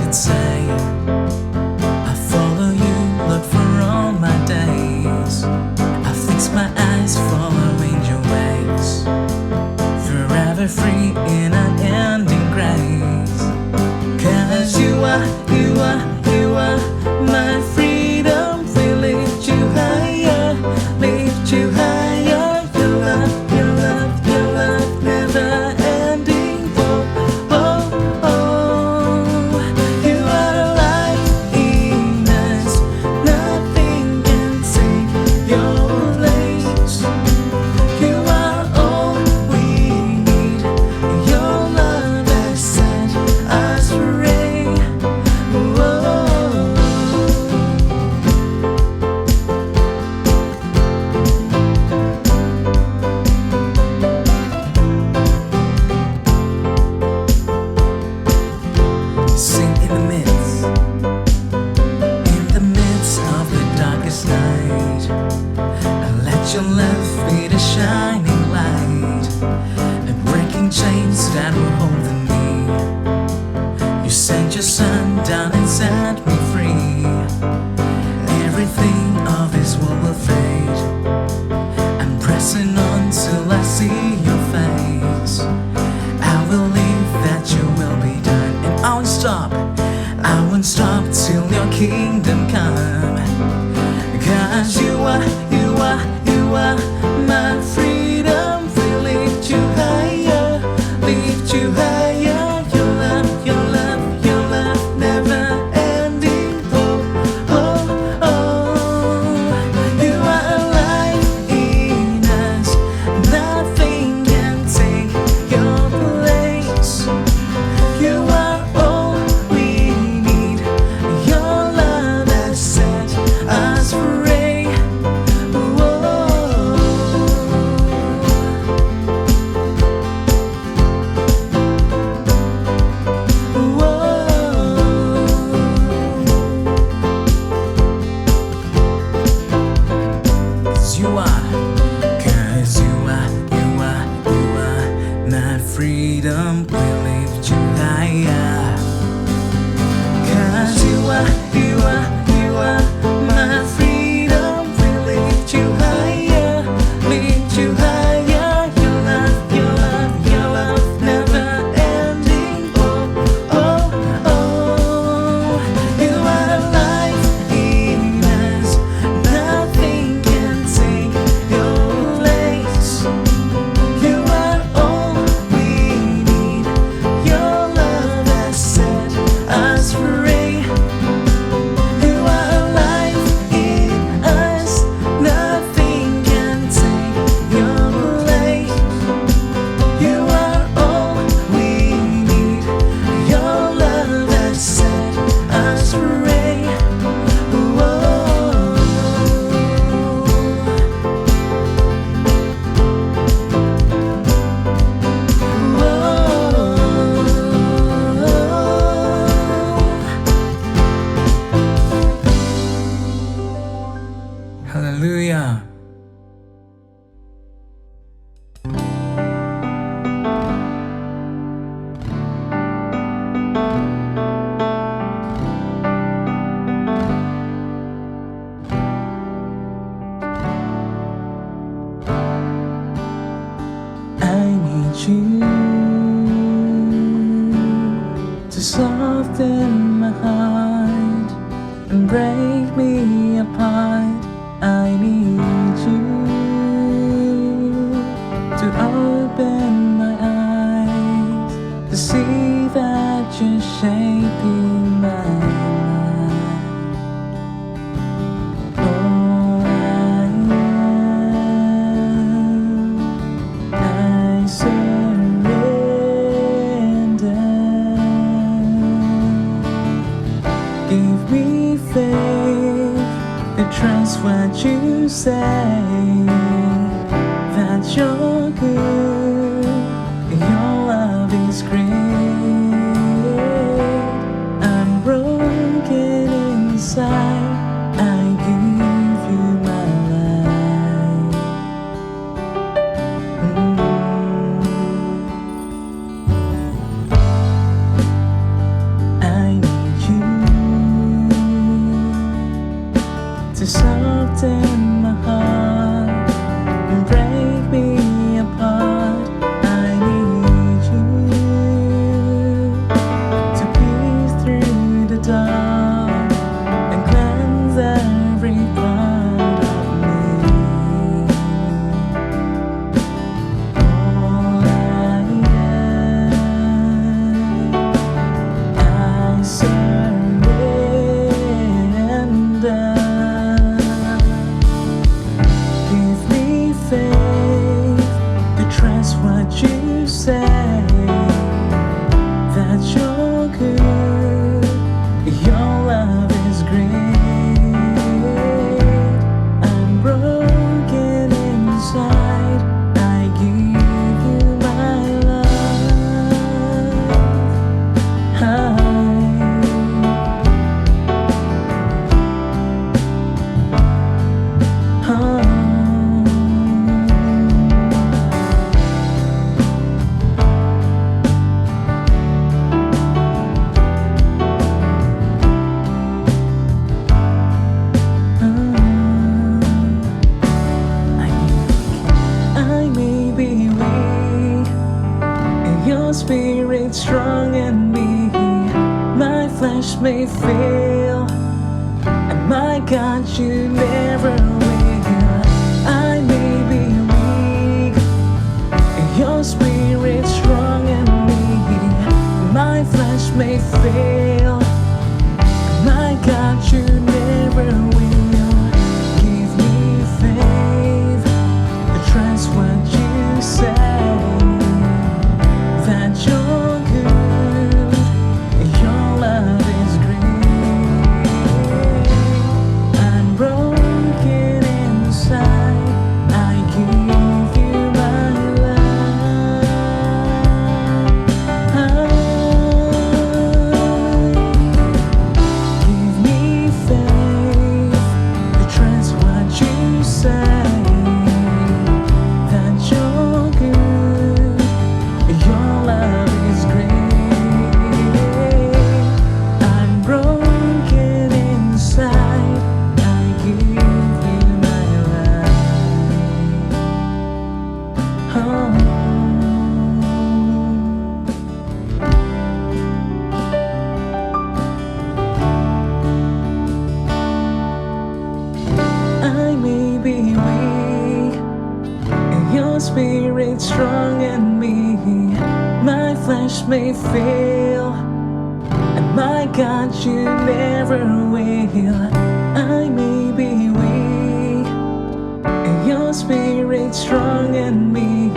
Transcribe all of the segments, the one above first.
I'd say I follow you, look for all my days. I fix my eyes following your ways, forever free in unending grace. 'Cause you are my freedom. We lift you higher, lift you higher. Your love, your love, your love, never ending. Oh, oh, oh. You are the light in us. Nothing can take your place. You are all we need. Your love has set us free. Sing in the midst of the darkest night, and let your love be the shining light, and breaking chains that were holding me. You sent your son down and set me free. Everything of this world will fade. I'm pressing on till I see your face. I believe that your will be done, and I won't stop till your kingdom come. 'Cause you are my freedom. We lift you higher, lift you higher. Your love, your love, your love, never ending. Oh, oh, oh. You are alive in us. Nothing can take your place. You are all we need. Your love has set us free. Cause you are my freedom. We lift you higher. 'Cause you are my freedom. We lift you higher, lift you higher. Your love, your love, your love, never ending. Oh, oh, oh. You are alive in us. Nothing can take your place. You are all we need. Your love has set us free. You are alive in us. Nothing can take your place. You are all we need. Your love has set us free. Hallelujah. I need you to soften my heart and break me apart. I need you to open my eyes to see that you're shaping my mind. All I am, I surrender. Give me faith to trust what you say, that you're good, your love is great. I'm broken inside, I give you my life. I need soften my heart and break me apart. I need you to peace through the dark and cleanse every part of me. All I am, I surrender. Give me faith to trust what you say, that you're good, your love is great. I'm broken inside, I give you my love. I may be weak, and your spirit strong in me. My flesh may fail, and my God, you never will. I may be weak, and your spirit strong in me. My flesh may fail, and my God, you never will. Give me faith to trust what you say, that you're good, your love is great. I'm broken inside, I give you my love. Give me faith to trust what you say, that you're good, your love is great. I'm broken inside, I give you my life. I may be weak, and your spirit strong in me. My flesh may fail, and my God, you never will. I may be weak, and your spirit strong in me.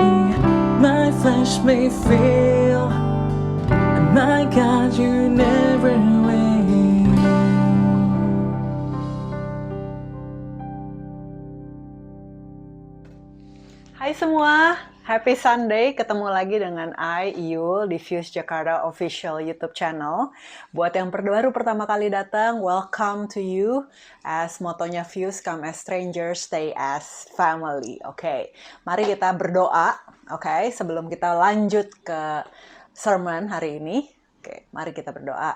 My flesh may fail, and my God, you never will. Hai semua, happy Sunday. Ketemu lagi dengan Iyul di Fuse Jakarta Official YouTube channel. Buat yang baru pertama kali datang, welcome to you. As motonya Fuse, come as strangers, stay as family. Oke, mari kita berdoa. Oke, sebelum kita lanjut ke sermon hari ini. Oke, mari kita berdoa.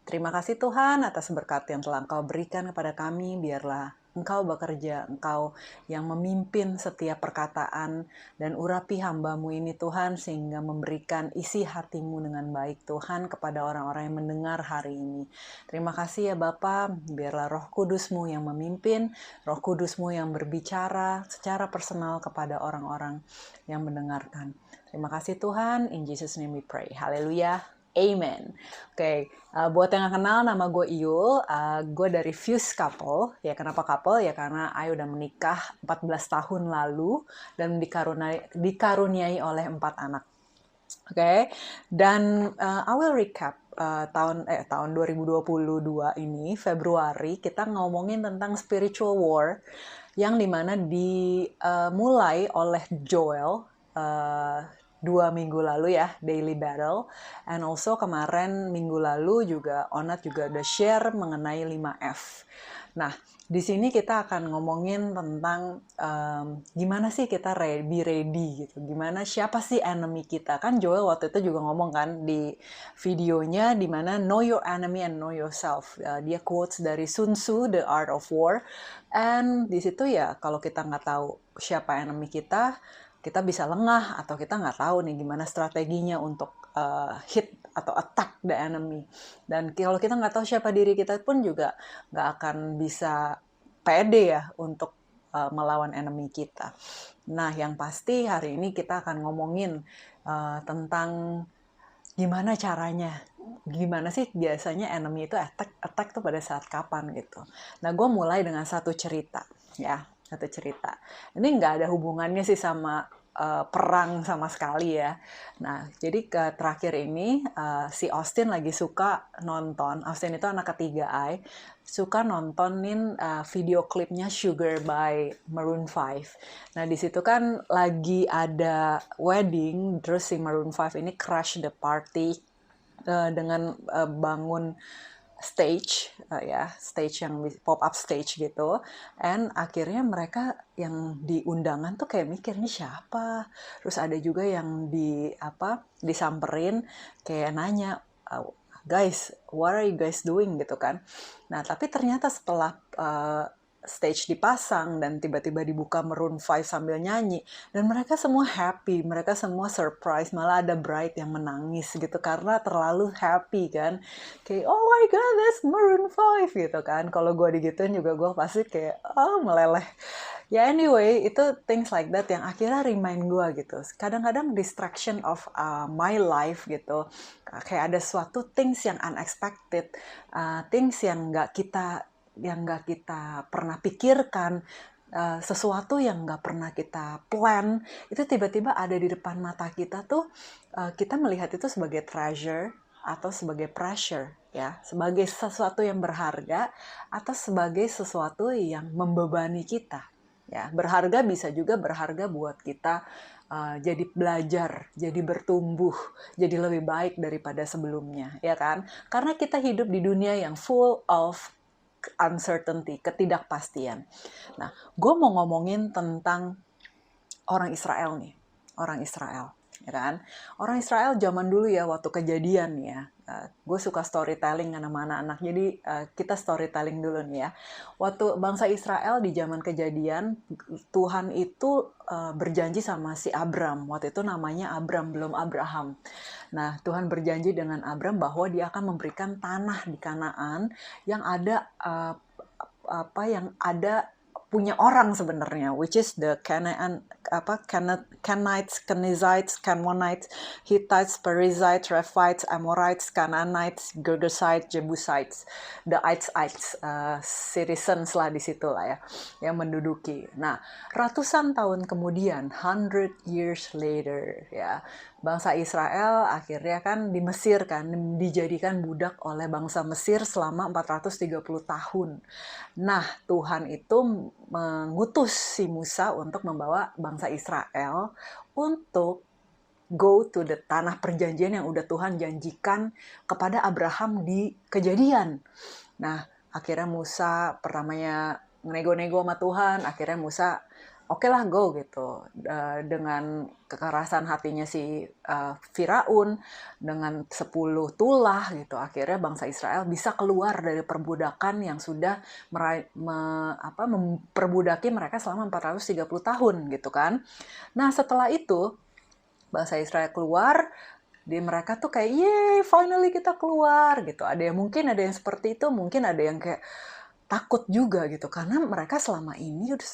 Terima kasih Tuhan atas berkat yang telah Engkau berikan kepada kami. Biarlah Engkau bekerja, Engkau yang memimpin setiap perkataan dan urapi hamba-Mu ini Tuhan, sehingga memberikan isi hati-Mu dengan baik Tuhan kepada orang-orang yang mendengar hari ini. Terima kasih ya Bapa, biarlah Roh Kudus-Mu yang memimpin, Roh Kudus-Mu yang berbicara secara personal kepada orang-orang yang mendengarkan. Terima kasih Tuhan, in Jesus name we pray. Haleluya. Amen. Oke, buat yang gak kenal, nama gue Iyul, gue dari Fuse Couple. Ya kenapa couple? Ya karena I udah menikah 14 tahun lalu dan dikaruniai oleh 4 anak. Oke, dan I will recap tahun 2022 ini, Februari, kita ngomongin tentang spiritual war, yang dimana dimulai oleh Joel, minggu lalu ya, Daily Battle. And also kemarin minggu lalu juga Onat juga udah share mengenai 5F. Nah, di sini kita akan ngomongin tentang gimana sih kita be ready gitu. Gimana, siapa sih enemy kita? Kan Joel waktu itu juga ngomong kan di videonya di mana know your enemy and know yourself. Dia quotes dari Sun Tzu, The Art of War. And di situ ya kalau kita nggak tahu siapa enemy kita bisa lengah atau kita nggak tahu nih gimana strateginya untuk hit atau attack the enemy. Dan kalau kita nggak tahu siapa diri kita pun juga nggak akan bisa pede ya untuk melawan enemy kita. Nah, yang pasti hari ini kita akan ngomongin tentang gimana caranya. Gimana sih biasanya enemy itu attack tuh pada saat kapan gitu. Nah, gue mulai dengan satu cerita ya, satu cerita. Ini nggak ada hubungannya sih sama perang sama sekali ya. Nah, jadi terakhir ini si Austin lagi suka nonton. Austin itu anak ketiga suka nontonin video klipnya Sugar by Maroon 5. Nah, di situ kan lagi ada wedding, terus si Maroon 5 ini crash the party dengan bangun stage stage yang pop up stage gitu, and akhirnya mereka yang di undangan tuh kayak mikir nih siapa, terus ada juga yang disamperin kayak nanya, guys, what are you guys doing gitu kan. Nah tapi ternyata setelah stage dipasang dan tiba-tiba dibuka Maroon 5 sambil nyanyi dan mereka semua happy, mereka semua surprise, malah ada Bright yang menangis gitu karena terlalu happy kan, kayak oh my god that's Maroon 5 gitu kan. Kalau gue digituin juga gue pasti kayak meleleh ya. Anyway, itu things like that yang akhirnya remind gue gitu, kadang-kadang distraction of my life gitu, kayak ada suatu things yang unexpected, things yang nggak kita pernah pikirkan, sesuatu yang nggak pernah kita plan, itu tiba-tiba ada di depan mata kita tuh, kita melihat itu sebagai treasure atau sebagai pressure ya, sebagai sesuatu yang berharga atau sebagai sesuatu yang membebani kita ya. Berharga bisa juga berharga buat kita jadi belajar, jadi bertumbuh, jadi lebih baik daripada sebelumnya ya kan, karena kita hidup di dunia yang full of uncertainty, ketidakpastian. Nah, gue mau ngomongin tentang orang Israel nih, orang Israel, ya kan? Orang Israel zaman dulu ya, waktu kejadian ya. Gue suka storytelling sama anak-anak, jadi kita storytelling dulu nih ya. Waktu bangsa Israel di zaman kejadian, Tuhan itu berjanji sama si Abram. Waktu itu namanya Abram, belum Abraham. Nah, Tuhan berjanji dengan Abram bahwa dia akan memberikan tanah di Kanaan yang ada punya orang sebenarnya, which is the Canaanites, Kenizzites, Canaanites, Hittites, Perizzites, Rephites, Amorites, Canaanites, Girgasites, Jebusites, the Ites, citizens lah di situ lah ya, yang menduduki. Nah, ratusan tahun kemudian, 100 years later ya, bangsa Israel akhirnya kan di Mesir kan, dijadikan budak oleh bangsa Mesir selama 430 tahun. Nah, Tuhan itu mengutus si Musa untuk membawa bangsa Israel untuk go to the tanah perjanjian yang udah Tuhan janjikan kepada Abraham di Kejadian. Nah, akhirnya Musa pertamanya nego-nego sama Tuhan, akhirnya Musa oke lah go gitu, dengan kekerasan hatinya si Firaun, dengan 10 tulah gitu, akhirnya bangsa Israel bisa keluar dari perbudakan yang sudah memperbudaki mereka selama 430 tahun gitu kan. Nah setelah itu bangsa Israel keluar, mereka tuh kayak yeay finally kita keluar gitu. Ada yang seperti itu, mungkin ada yang kayak takut juga gitu, karena mereka selama ini udah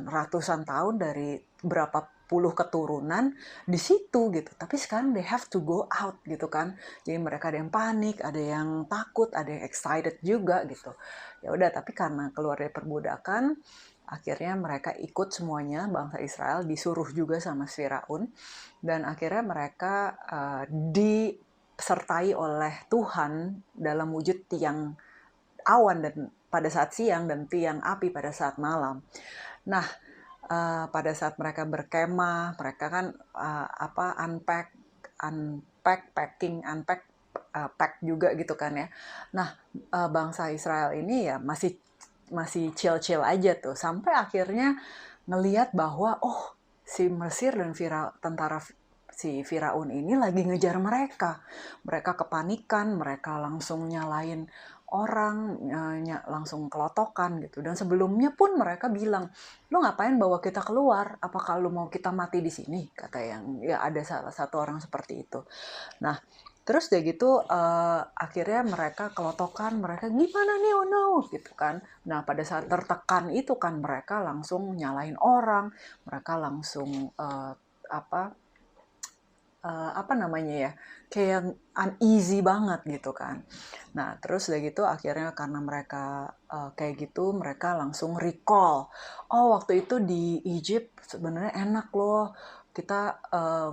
ratusan tahun dari berapa puluh keturunan di situ gitu, tapi sekarang they have to go out gitu kan. Jadi mereka ada yang panik, ada yang takut, ada yang excited juga gitu. Ya udah, tapi karena keluar dari perbudakan, akhirnya mereka ikut semuanya, bangsa Israel disuruh juga sama Firaun, dan akhirnya mereka disertai oleh Tuhan dalam wujud tiang awan dan pada saat siang dan tiang api pada saat malam. Nah, pada saat mereka berkemah, mereka kan pack juga gitu kan ya. Nah, bangsa Israel ini ya masih chill-chill aja tuh, sampai akhirnya ngelihat bahwa si Mesir dan tentara si Firaun ini lagi ngejar mereka. Mereka kepanikan, mereka langsung nyalain orang, langsung kelotokan gitu. Dan sebelumnya pun mereka bilang, "Lu ngapain bawa kita keluar? Apakah lu mau kita mati di sini?" Kata yang ya ada salah satu orang seperti itu. Nah, terus dia gitu akhirnya mereka kelotokan, mereka gimana nih, oh no, gitu kan. Nah, pada saat tertekan itu kan mereka langsung nyalain orang, mereka langsung apa namanya ya, kayak uneasy banget gitu kan. Nah, terus udah gitu akhirnya karena mereka kayak gitu, mereka langsung recall. Oh, waktu itu di Egypt sebenarnya enak loh. Kita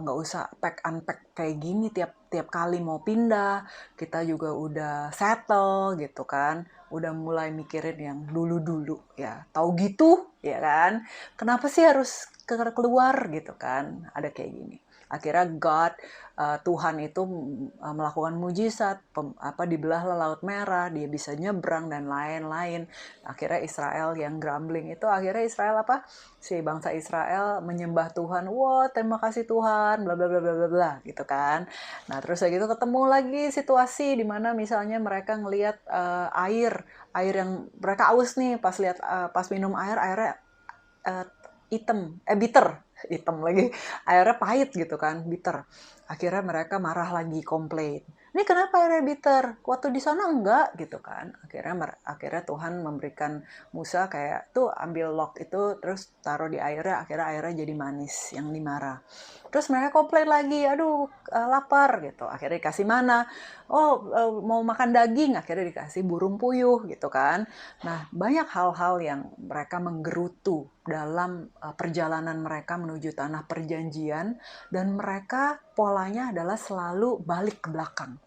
nggak usah unpack kayak gini tiap kali mau pindah. Kita juga udah settle gitu kan. Udah mulai mikirin yang dulu-dulu ya. Tahu gitu ya kan. Kenapa sih harus keluar gitu kan? Ada kayak gini. Akhirnya Tuhan itu melakukan mujizat, dibelahlah Laut Merah, dia bisa nyebrang dan lain-lain. Akhirnya Israel yang grumbling itu, akhirnya Israel si bangsa Israel menyembah Tuhan, wah terima kasih Tuhan, bla bla bla bla bla bla gitu kan. Nah terus gitu ketemu lagi situasi di mana misalnya mereka ngelihat air yang mereka aus nih pas minum airnya bitter lagi, airnya pahit gitu kan, bitter. Akhirnya mereka marah lagi, komplain, ini kenapa airnya bitter, waktu di sana enggak gitu kan. Akhirnya Tuhan memberikan Musa kayak tuh ambil log itu terus taruh di airnya, akhirnya airnya jadi manis yang dimarah. Terus mereka komplain lagi, aduh lapar gitu, akhirnya dikasih mana, mau makan daging, akhirnya dikasih burung puyuh gitu kan. Nah, banyak hal-hal yang mereka menggerutu dalam perjalanan mereka menuju tanah perjanjian, dan mereka polanya adalah selalu balik ke belakang.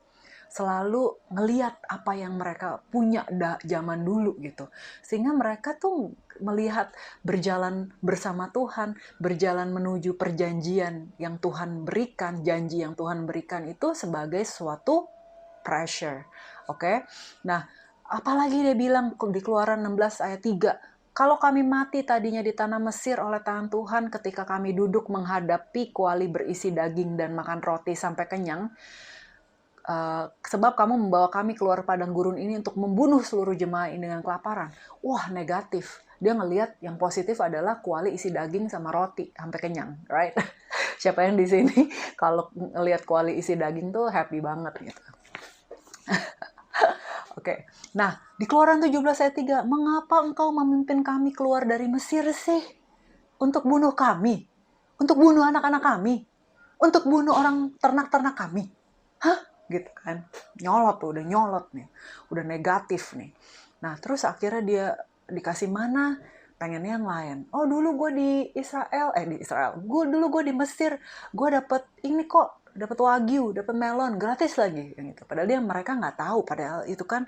Selalu ngeliat apa yang mereka punya zaman dulu gitu. Sehingga mereka tuh melihat berjalan bersama Tuhan, berjalan menuju perjanjian yang Tuhan berikan, janji yang Tuhan berikan itu sebagai suatu pressure. Oke? Nah, apalagi dia bilang di Keluaran 16 ayat 3, kalau kami mati tadinya di tanah Mesir oleh tangan Tuhan ketika kami duduk menghadapi kuali berisi daging dan makan roti sampai kenyang, sebab kamu membawa kami keluar padang gurun ini untuk membunuh seluruh jemaah ini dengan kelaparan. Wah, negatif. Dia ngelihat yang positif adalah kuali isi daging sama roti sampai kenyang, right? Siapa yang di sini kalau ngelihat kuali isi daging tuh happy banget gitu. Oke. Nah, di Keluaran 17 ayat 3, mengapa engkau memimpin kami keluar dari Mesir sih? Untuk bunuh kami? Untuk bunuh anak-anak kami? Untuk bunuh orang ternak-ternak kami? Hah? Gitu kan. Udah nyolot nih. Udah negatif nih. Nah, terus akhirnya dia dikasih mana? Pengennya yang lain. Oh, dulu gue di Israel. Dulu gue di Mesir. Gue dapet ini kok. Dapat wagyu, dapat melon, gratis lagi. Gitu. Padahal mereka nggak tahu. Padahal itu kan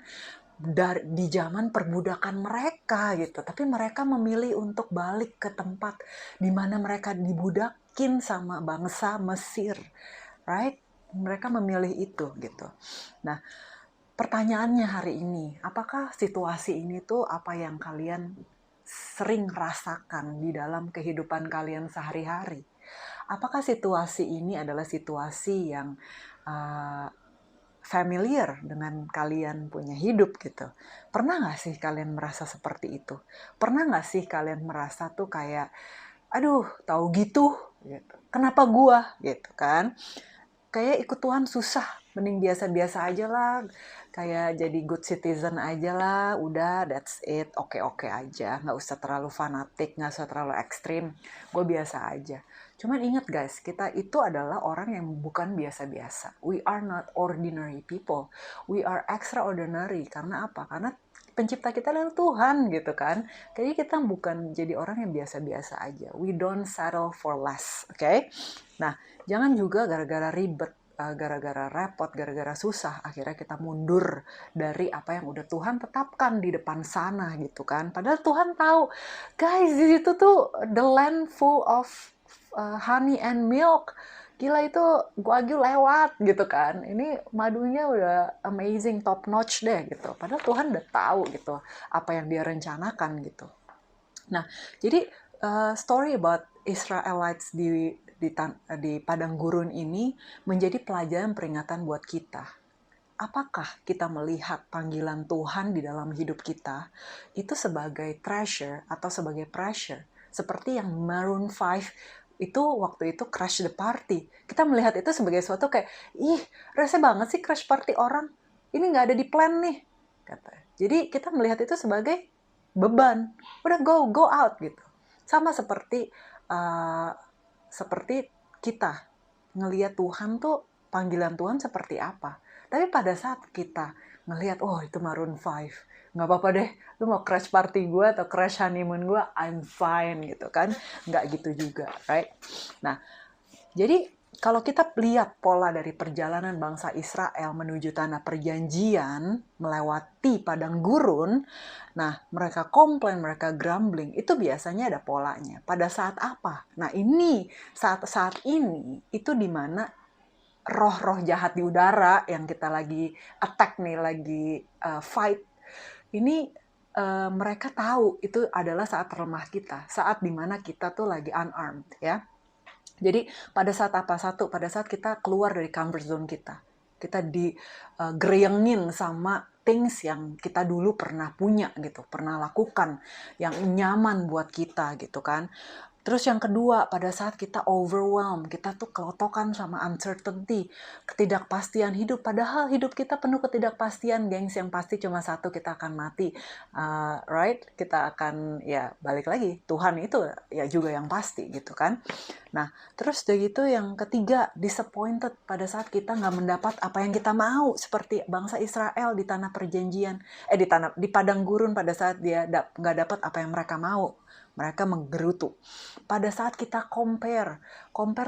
di zaman perbudakan mereka gitu. Tapi mereka memilih untuk balik ke tempat di mana mereka dibudakin sama bangsa Mesir. Right? Mereka memilih itu gitu. Nah, pertanyaannya hari ini, apakah situasi ini tuh apa yang kalian sering rasakan di dalam kehidupan kalian sehari-hari? Apakah situasi ini adalah situasi yang familiar dengan kalian punya hidup gitu? Pernah nggak sih kalian merasa seperti itu? Pernah nggak sih kalian merasa tuh kayak, aduh, tahu gitu? Kenapa gua? Gitu kan? Kayak ikut Tuhan susah, mending biasa-biasa aja lah, kayak jadi good citizen aja lah, udah that's it, oke-oke aja, nggak usah terlalu fanatik, nggak usah terlalu ekstrim, gue biasa aja. Cuman ingat guys, kita itu adalah orang yang bukan biasa-biasa. We are not ordinary people, we are extraordinary. Karena apa? Karena pencipta kita adalah Tuhan gitu kan. Jadi kita bukan jadi orang yang biasa-biasa aja. We don't settle for less, oke? Nah, jangan juga gara-gara ribet gara-gara repot, gara-gara susah, akhirnya kita mundur dari apa yang udah Tuhan tetapkan di depan sana gitu kan. Padahal Tuhan tahu, guys, di situ tuh the land full of honey and milk. Gila, itu Wagyu lewat gitu kan. Ini madunya udah amazing, top notch deh gitu. Padahal Tuhan udah tahu gitu apa yang dia rencanakan gitu. Nah, jadi story about Israelites di padang gurun ini menjadi pelajaran peringatan buat kita. Apakah kita melihat panggilan Tuhan di dalam hidup kita itu sebagai treasure atau sebagai pressure? Seperti yang Maroon 5 itu waktu itu crash the party. Kita melihat itu sebagai suatu kayak, ih, rese banget sih crash party orang. Ini nggak ada di plan nih. Kata. Jadi kita melihat itu sebagai beban. Udah go out gitu. Sama seperti kita ngelihat Tuhan tuh, panggilan Tuhan seperti apa. Tapi pada saat kita ngelihat, oh itu Maroon 5, nggak apa-apa deh, lu mau crash party gue atau crash honeymoon gue, I'm fine gitu kan. Nggak gitu juga, right? Nah, jadi kalau kita lihat pola dari perjalanan bangsa Israel menuju tanah perjanjian, melewati padang gurun, nah mereka komplain, mereka grumbling, itu biasanya ada polanya. Pada saat apa? Nah ini, saat ini, itu dimana roh-roh jahat di udara yang kita lagi attack nih, lagi fight, ini mereka tahu itu adalah saat terlemah kita, saat dimana kita tuh lagi unarmed ya. Jadi pada saat apa? Pada saat kita keluar dari comfort zone kita digereyengin sama things yang kita dulu pernah punya gitu, pernah lakukan, yang nyaman buat kita gitu kan. Terus yang kedua, pada saat kita overwhelmed, kita tuh kelotokan sama uncertainty, ketidakpastian hidup. Padahal hidup kita penuh ketidakpastian, gengs. Yang pasti cuma satu, kita akan mati, right? Kita akan ya balik lagi. Tuhan itu ya juga yang pasti gitu kan. Nah, terus udah gitu yang ketiga, disappointed pada saat kita nggak mendapat apa yang kita mau, seperti bangsa Israel di tanah perjanjian, di padang gurun pada saat dia nggak dapat apa yang mereka mau. Mereka menggerutu. Pada saat kita compare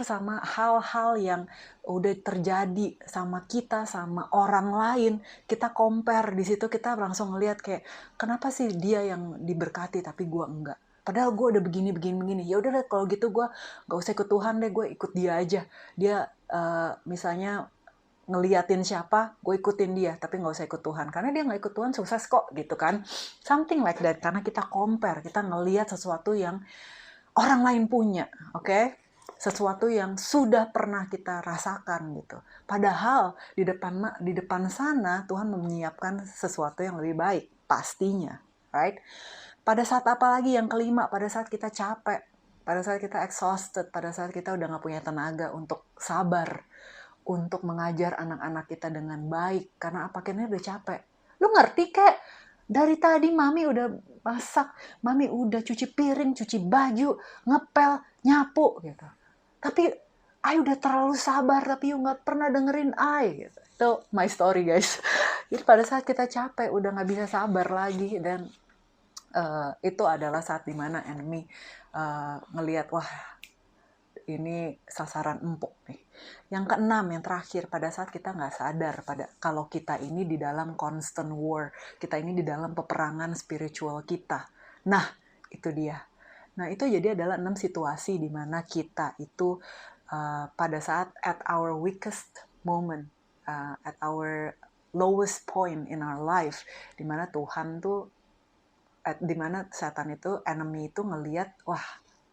sama hal-hal yang udah terjadi sama kita, sama orang lain, kita compare, di situ kita langsung ngeliat kayak, kenapa sih dia yang diberkati tapi gue enggak? Padahal gue udah begini. Ya udah deh, kalau gitu gue gak usah ikut Tuhan deh, gue ikut dia aja. Dia misalnya ngeliatin siapa, gue ikutin dia, tapi gak usah ikut Tuhan. Karena dia gak ikut Tuhan sukses kok, gitu kan. Something like that, karena kita compare, kita ngeliat sesuatu yang orang lain punya, oke? Sesuatu yang sudah pernah kita rasakan gitu. Padahal di depan sana Tuhan menyiapkan sesuatu yang lebih baik, pastinya, right? Pada saat apa lagi yang kelima, pada saat kita capek, pada saat kita exhausted, pada saat kita udah gak punya tenaga untuk sabar, untuk mengajar anak-anak kita dengan baik, karena apa, akhirnya udah capek. Lu ngerti kayak, dari tadi mami udah masak, mami udah cuci piring, cuci baju, ngepel, nyapu gitu. Tapi I udah terlalu sabar, tapi you gak pernah dengerin I gitu. Itu my story, guys. Jadi pada saat kita capek, udah gak bisa sabar lagi, dan itu adalah saat dimana enemy ngelihat, wah ini sasaran empuk nih. Yang keenam, yang terakhir, pada saat kita nggak sadar kalau kita ini di dalam constant war, kita ini di dalam peperangan spiritual kita. Nah, itu dia. Nah, itu jadi adalah 6 situasi di mana kita itu pada saat at our weakest moment, at our lowest point in our life, di mana Tuhan tuh, di mana setan itu, enemy itu ngelihat, wah,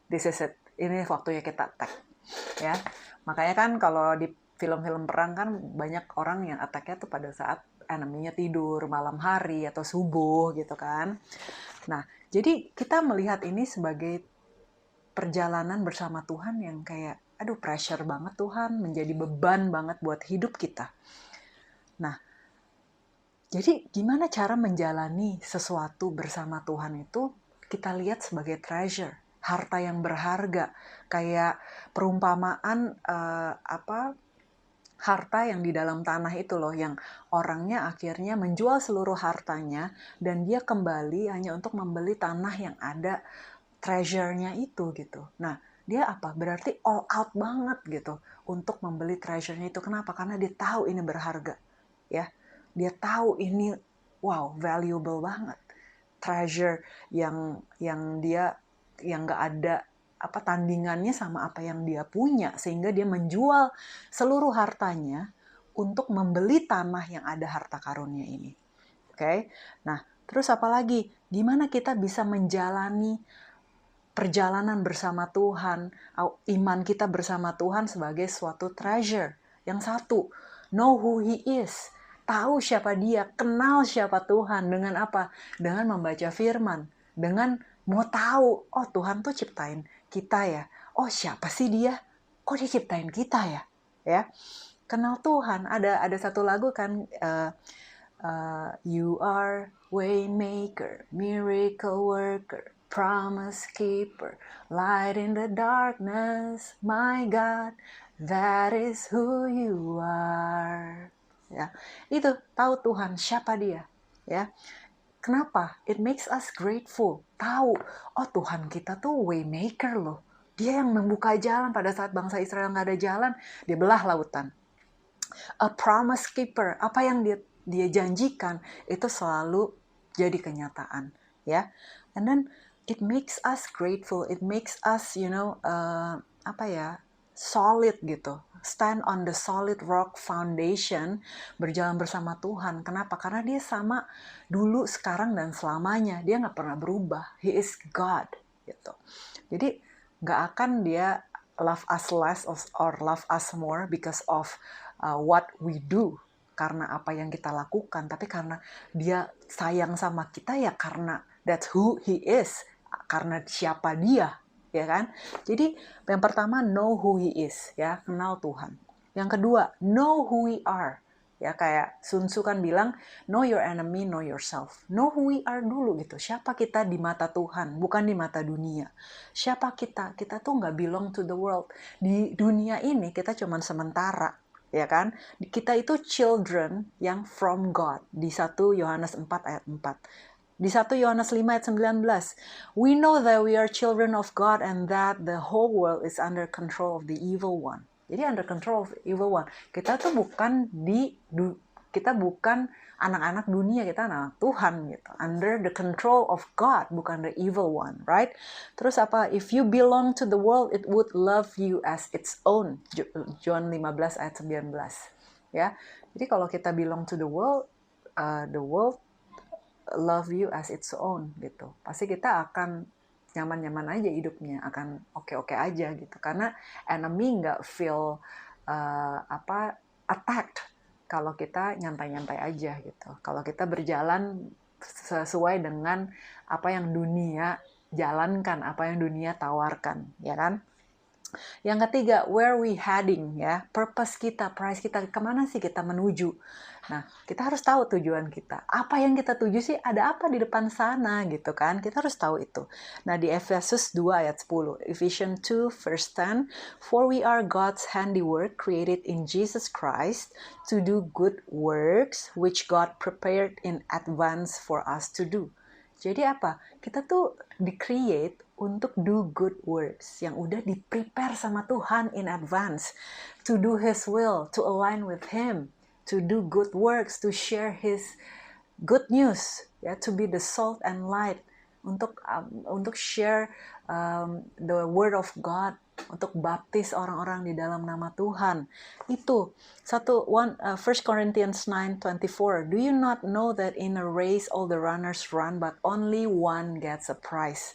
this is it. Ini waktunya kita attack, ya. Makanya kan kalau di film-film perang kan banyak orang yang attack-nya tuh pada saat enemy-nya tidur, malam hari, atau subuh gitu kan. Nah, jadi kita melihat ini sebagai perjalanan bersama Tuhan yang kayak, aduh pressure banget Tuhan, menjadi beban banget buat hidup kita. Nah, jadi gimana cara menjalani sesuatu bersama Tuhan itu kita lihat sebagai treasure, harta yang berharga, kayak perumpamaan harta yang di dalam tanah itu loh, yang orangnya akhirnya menjual seluruh hartanya dan dia kembali hanya untuk membeli tanah yang ada treasure-nya itu gitu. Nah, dia apa? Berarti all out banget gitu untuk membeli treasure-nya itu. Kenapa? Karena dia tahu ini berharga. Ya, dia tahu ini wow, valuable banget. Treasure yang dia yang nggak ada apa tandingannya sama apa yang dia punya, sehingga dia menjual seluruh hartanya untuk membeli tanah yang ada harta karunnya ini. Oke. Nah, terus apa lagi? Gimana kita bisa menjalani perjalanan bersama Tuhan, iman kita bersama Tuhan sebagai suatu treasure. Yang satu, know who He is. Tahu siapa dia, kenal siapa Tuhan. Dengan apa? Dengan membaca firman. Dengan mau tahu, oh Tuhan tuh ciptain kita ya. Oh siapa sih dia? Kok dia ciptain kita ya? Ya, kenal Tuhan. Ada satu lagu kan, You are waymaker, miracle worker, promise keeper, light in the darkness, my God, that is who you are. Ya, itu tahu Tuhan siapa dia. Ya, kenapa? It makes us grateful. Tahu, oh Tuhan kita tuh waymaker loh. Dia yang membuka jalan pada saat bangsa Israel nggak ada jalan, dia belah lautan. A promise keeper, apa yang dia janjikan itu selalu jadi kenyataan, ya. And then it makes us grateful, it makes us solid gitu, stand on the solid rock foundation, berjalan bersama Tuhan. Kenapa? Karena dia sama dulu, sekarang, dan selamanya. Dia nggak pernah berubah. He is God gitu. Jadi nggak akan dia love us less or love us more because of what we do, karena apa yang kita lakukan, tapi karena dia sayang sama kita ya karena that's who He is, karena siapa dia, ya kan? Jadi yang pertama, know who He is, ya, kenal Tuhan. Yang kedua, know who we are. Ya, kayak Sun Tzu kan bilang, know your enemy, know yourself. Know who we are dulu gitu. Siapa kita di mata Tuhan, bukan di mata dunia. Siapa kita? Kita tuh nggak belong to the world. Di dunia ini kita cuman sementara, ya kan? Kita itu children yang from God. Di 1 Yohanes 4 ayat 4. Di 1 Yohanes 5 ayat 19. We know that we are children of God and that the whole world is under control of the evil one. Jadi under control of evil one. Kita tuh bukan kita bukan anak-anak dunia, kita anak Tuhan gitu. Under the control of God, bukan the evil one, right? Terus apa? If you belong to the world, it would love you as its own. John 15 ayat 19. Ya. Jadi kalau kita belong to the world love you as its own gitu. Pasti kita akan nyaman-nyaman aja hidupnya, akan oke-oke aja gitu. Karena enemy nggak feel attacked kalau kita nyantai-nyantai aja gitu. Kalau kita berjalan sesuai dengan apa yang dunia jalankan, apa yang dunia tawarkan, ya kan? Yang ketiga, where we heading, ya, purpose kita, price kita, kemana sih kita menuju. Nah, kita harus tahu tujuan kita. Apa yang kita tuju sih, ada apa di depan sana gitu kan. Kita harus tahu itu. Nah, di Efesus 2 ayat 10, Ephesians 2 verse 10, for we are God's handiwork created in Jesus Christ to do good works which God prepared in advance for us to do. Jadi apa? Kita tuh di-create untuk do good works yang udah di-prepare sama Tuhan in advance. To do His will, to align with Him, to do good works, to share His good news, ya, to be the salt and light, untuk share the word of God, untuk baptis orang-orang di dalam nama Tuhan. Itu 1 Corinthians 9:24. Do you not know that in a race all the runners run, but only one gets a prize?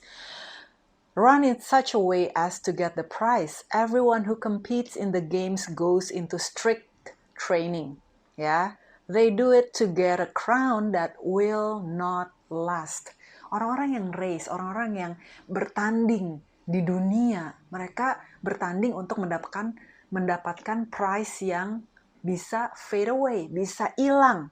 Run in such a way as to get the prize. Everyone who competes in the games goes into strict training. Ya, they do it to get a crown that will not last. Orang-orang yang race, orang-orang yang bertanding di dunia, mereka bertanding untuk mendapatkan prize yang bisa fade away, bisa hilang,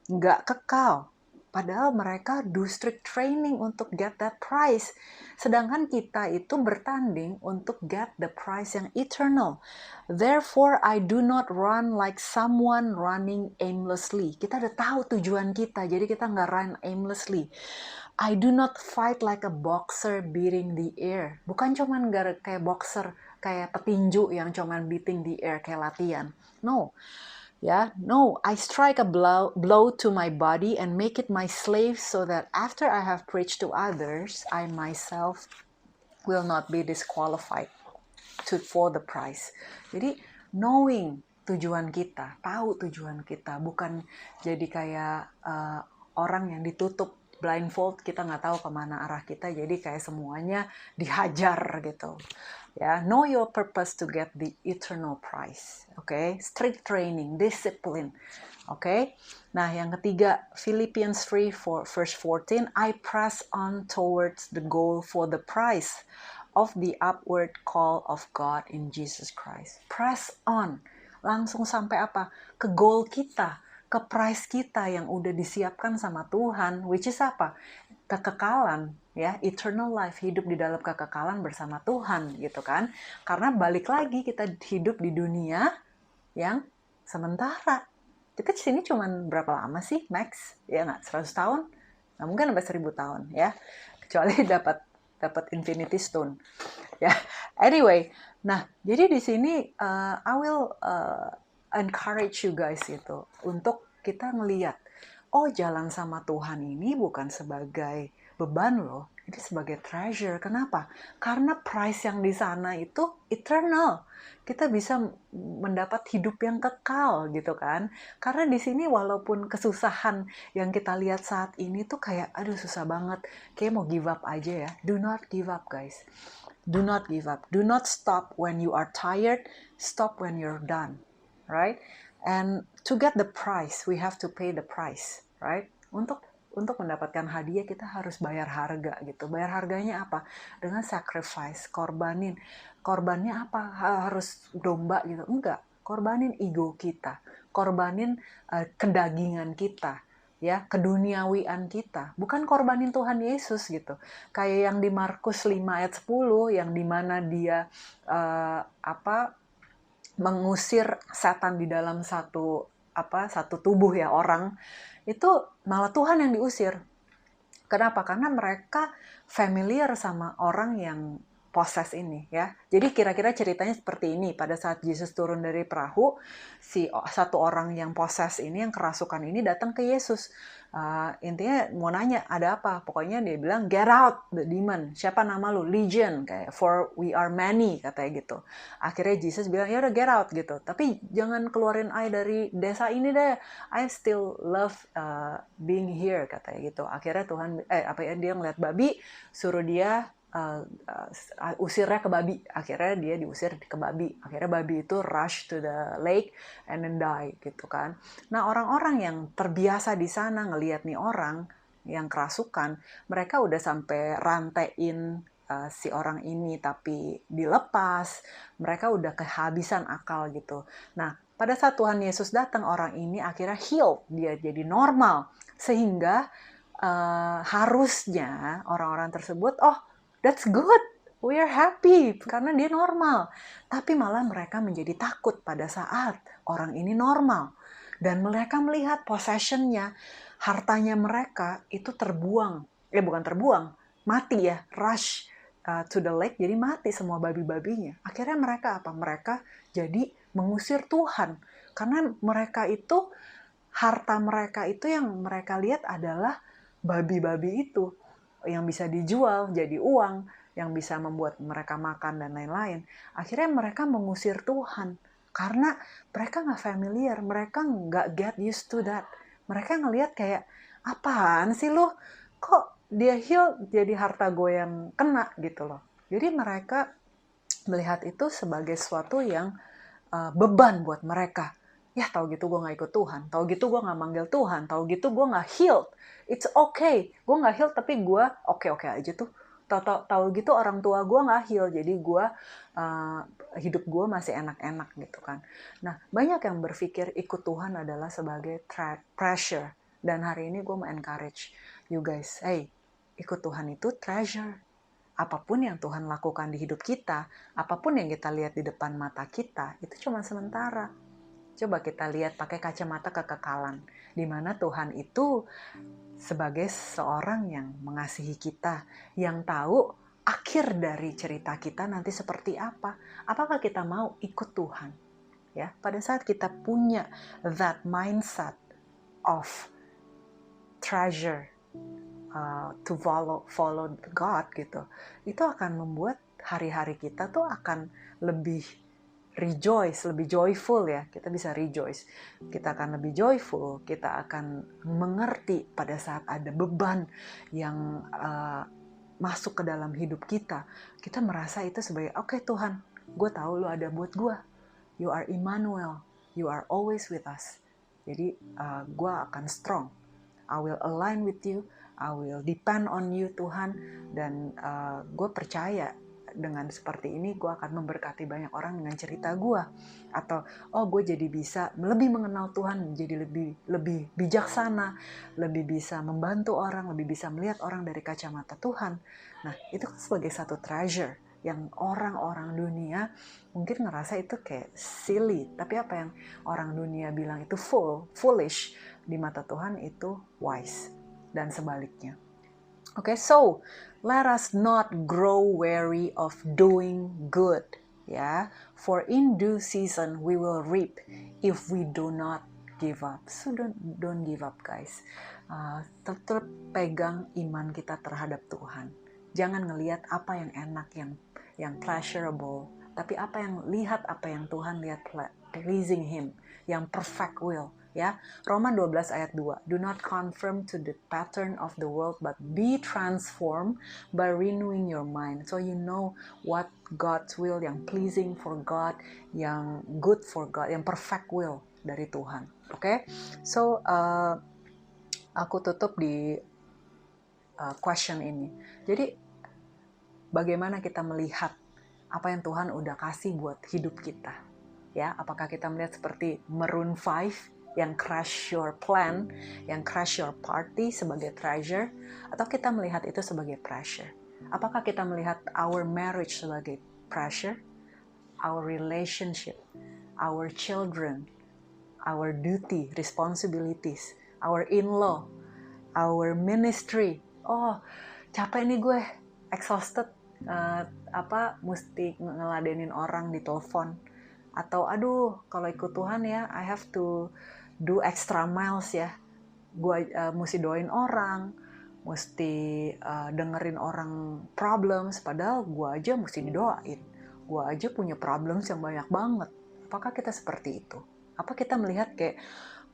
nggak kekal. Padahal mereka do strict training untuk get that prize. Sedangkan kita itu bertanding untuk get the prize yang eternal. Therefore, I do not run like someone running aimlessly. Kita udah tahu tujuan kita, jadi kita nggak run aimlessly. I do not fight like a boxer beating the air. Bukan cuman kayak boxer, kayak petinju yang cuman beating the air kayak latihan. No. No, I strike a blow to my body and make it my slave so that after I have preached to others, I myself will not be disqualified for the prize. Jadi, knowing tujuan kita, tahu tujuan kita, bukan jadi kayak orang yang ditutup blindfold, kita nggak tahu kemana arah kita, jadi kayak semuanya dihajar gitu. Know your purpose to get the eternal prize. Strict training, discipline. Nah yang ketiga, Philippians 3 verse 14, I press on towards the goal for the prize of the upward call of God in Jesus Christ. Press on, langsung sampai apa? Ke goal kita, ke prize kita yang udah disiapkan sama Tuhan, which is apa? Kekekalan, eternal life, hidup di dalam kekekalan bersama Tuhan, gitu kan? Karena balik lagi kita hidup di dunia yang sementara. Kita di sini cuman berapa lama sih, max? Ya nggak, 100 tahun? Nggak mungkin sampai 1000 tahun, ya. Kecuali dapat Infinity Stone, ya. Anyway, nah jadi di sini I will encourage you guys gitu untuk kita ngelihat, oh jalan sama Tuhan ini bukan sebagai beban loh, ini sebagai treasure. Kenapa? Karena price yang di sana itu eternal. Kita bisa mendapat hidup yang kekal gitu kan. Karena di sini walaupun kesusahan yang kita lihat saat ini tuh kayak aduh susah banget, kayak mau give up aja ya. Do not give up guys. Do not give up. Do not stop when you are tired. Stop when you're done. Right? And to get the prize, we have to pay the price, right? Untuk mendapatkan hadiah kita harus bayar harga gitu. Bayar harganya apa? Dengan sacrifice, korbanin. Korbannya apa? Harus domba gitu? Enggak. Korbanin ego kita, korbanin kedagingan kita, ya, keduniawian kita. Bukan korbanin Tuhan Yesus gitu. Kayak yang di Markus 5 ayat 10 yang dimana dia mengusir setan di dalam satu tubuh ya orang, itu malah Tuhan yang diusir. Kenapa? Karena mereka familiar sama orang yang poses ini ya. Jadi kira-kira ceritanya seperti ini. Pada saat Yesus turun dari perahu, satu orang yang poses ini, yang kerasukan ini datang ke Yesus. Intinya mau nanya, ada apa? Pokoknya dia bilang, get out the demon. Siapa nama lu? Legion. Kayak, for we are many, katanya gitu. Akhirnya Yesus bilang, ya udah get out gitu. Tapi jangan keluarin I dari desa ini deh. I still love being here, katanya gitu. Akhirnya Tuhan, dia ngeliat babi, suruh dia usirnya ke babi. Akhirnya dia diusir ke babi. Akhirnya babi itu rush to the lake and then die gitu kan. Nah orang-orang yang terbiasa di sana ngelihat nih orang yang kerasukan, mereka udah sampai rantain si orang ini tapi dilepas. Mereka udah kehabisan akal gitu. Nah pada saat Tuhan Yesus datang, orang ini akhirnya healed, dia jadi normal. Sehingga harusnya orang-orang tersebut, oh that's good, we are happy, karena dia normal. Tapi malah mereka menjadi takut pada saat orang ini normal. Dan mereka melihat possession-nya, hartanya mereka itu terbuang. Bukan terbuang, mati ya, rush to the lake, jadi mati semua babi-babinya. Akhirnya mereka apa? Mereka jadi mengusir Tuhan. Karena mereka itu, harta mereka itu yang mereka lihat adalah babi-babi itu. Yang bisa dijual jadi uang, yang bisa membuat mereka makan dan lain-lain. Akhirnya mereka mengusir Tuhan. Karena mereka nggak familiar, mereka nggak get used to that. Mereka ngelihat kayak, apaan sih lu? Kok dia heal jadi harta gue yang kena gitu loh. Jadi mereka melihat itu sebagai sesuatu yang beban buat mereka. Ya tahu gitu gue nggak ikut Tuhan, tahu gitu gue nggak manggil Tuhan, tahu gitu gue nggak healed. It's okay, gue nggak healed tapi gue oke aja tuh. Tahu gitu orang tua gue nggak heal, jadi gue hidup gue masih enak-enak gitu kan. Nah banyak yang berpikir ikut Tuhan adalah sebagai pressure Dan hari ini gue mau encourage you guys, hey, ikut Tuhan itu treasure. Apapun yang Tuhan lakukan di hidup kita, apapun yang kita lihat di depan mata kita, itu cuma sementara. Coba kita lihat pakai kacamata kekekalan, di mana Tuhan itu sebagai seorang yang mengasihi kita, yang tahu akhir dari cerita kita nanti seperti apa. Apakah kita mau ikut Tuhan? Ya, pada saat kita punya that mindset of treasure, to follow God gitu, itu akan membuat hari-hari kita tuh akan lebih rejoice, lebih joyful ya. Kita bisa rejoice, kita akan lebih joyful, kita akan mengerti pada saat ada beban yang masuk ke dalam hidup kita. Kita merasa itu sebagai, oke Tuhan, gue tahu lu ada buat gue. You are Emmanuel, you are always with us. Jadi gue akan strong. I will align with you, I will depend on you Tuhan, dan gue percaya dengan seperti ini gue akan memberkati banyak orang dengan cerita gue. Atau gue jadi bisa lebih mengenal Tuhan, jadi lebih bijaksana, lebih bisa membantu orang, lebih bisa melihat orang dari kacamata Tuhan. Nah, itu kan sebagai satu treasure yang orang-orang dunia mungkin ngerasa itu kayak silly, tapi apa yang orang dunia bilang itu foolish, di mata Tuhan itu wise, dan sebaliknya. Okay, so let us not grow weary of doing good. Ya, for in due season we will reap if we do not give up. So don't give up, guys. Tetap pegang iman kita terhadap Tuhan. Jangan ngelihat apa yang enak, yang pleasurable, tapi lihat apa yang Tuhan lihat pleasing Him, yang perfect will. Ya, Roma 12 ayat 2. Do not conform to the pattern of the world, but be transformed by renewing your mind. So you know what God's will, yang pleasing for God, yang good for God, yang perfect will dari Tuhan. Oke? So, aku tutup di question ini. Jadi, bagaimana kita melihat apa yang Tuhan udah kasih buat hidup kita? Ya, apakah kita melihat seperti Maroon 5 yang crash your plan, yang crash your party sebagai treasure, atau kita melihat itu sebagai pressure? Apakah kita melihat our marriage sebagai pressure, our relationship, our children, our duty, responsibilities, our in-law, our ministry? Capek nih gue, exhausted, mesti ngeladenin orang di telepon. Atau kalau ikut Tuhan ya, I have to do extra miles ya. Gue mesti doain orang, mesti dengerin orang problems, padahal gue aja mesti didoain. Gue aja punya problems yang banyak banget. Apakah kita seperti itu? Apa kita melihat kayak,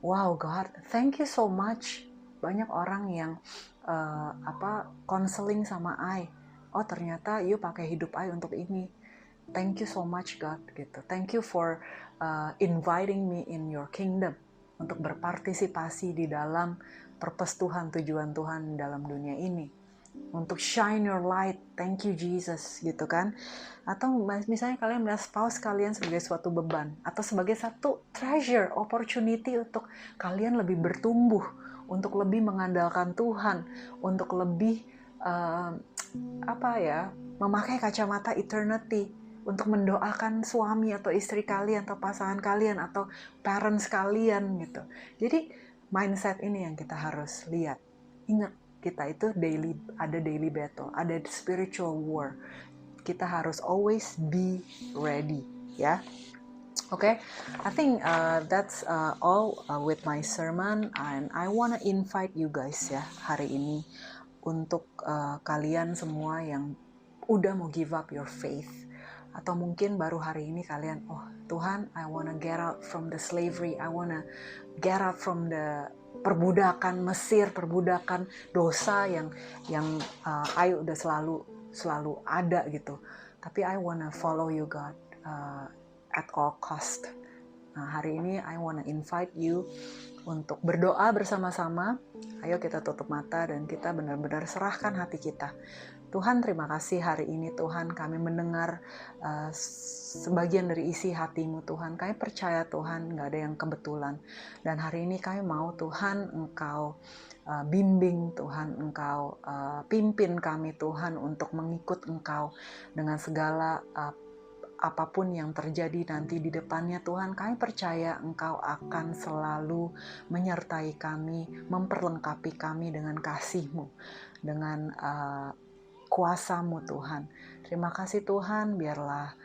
wow God, thank you so much. Banyak orang yang counseling sama I. Ternyata you pakai hidup I untuk ini. Thank you so much God, gitu. Thank you for inviting me in your kingdom, untuk berpartisipasi di dalam purpose Tuhan, tujuan Tuhan dalam dunia ini. Untuk shine your light, thank you Jesus, gitu kan. Atau misalnya kalian melihat spouse kalian sebagai suatu beban, atau sebagai satu treasure, opportunity untuk kalian lebih bertumbuh, untuk lebih mengandalkan Tuhan, untuk lebih memakai kacamata eternity, untuk mendoakan suami atau istri kalian, atau pasangan kalian, atau parents kalian gitu. Jadi mindset ini yang kita harus lihat. Ingat, kita itu ada daily battle, ada spiritual war. Kita harus always be ready, ya. Okay, I think that's all with my sermon, and I wanna invite you guys ya hari ini untuk kalian semua yang udah mau give up your faith. Atau mungkin baru hari ini kalian, Tuhan, I wanna get out from the slavery, I wanna get out from the perbudakan Mesir, perbudakan dosa yang I udah selalu ada gitu. Tapi I wanna follow you God at all cost. Nah, hari ini I wanna invite you untuk berdoa bersama-sama. Ayo kita tutup mata dan kita benar-benar serahkan hati kita. Tuhan, terima kasih hari ini Tuhan kami mendengar sebagian dari isi hati-Mu Tuhan. Kami percaya Tuhan gak ada yang kebetulan. Dan hari ini kami mau Tuhan Engkau bimbing Tuhan, Engkau pimpin kami Tuhan untuk mengikut Engkau dengan segala apapun yang terjadi nanti di depannya Tuhan, kami percaya Engkau akan selalu menyertai kami, memperlengkapi kami dengan kasih-Mu, dengan kuasa-Mu Tuhan. Terima kasih Tuhan, biarlah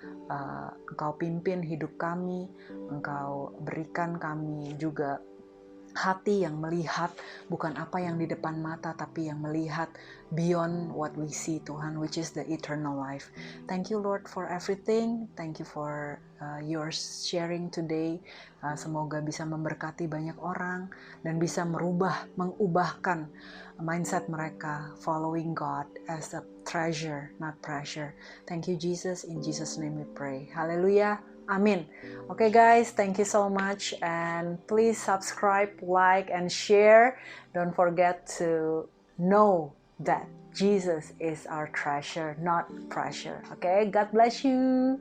Engkau pimpin hidup kami, Engkau berikan kami juga hati yang melihat bukan apa yang di depan mata, tapi yang melihat beyond what we see Tuhan, which is the eternal life. Thank you Lord for everything. Thank you for your sharing today. Semoga bisa memberkati banyak orang dan bisa mengubahkan mindset mereka following God as a treasure, not pressure. Thank you Jesus, in Jesus name we pray. Hallelujah. Amin. Okay guys, thank you so much and please subscribe, like and share. Don't forget to know that Jesus is our treasure, not pressure. Okay, God bless you.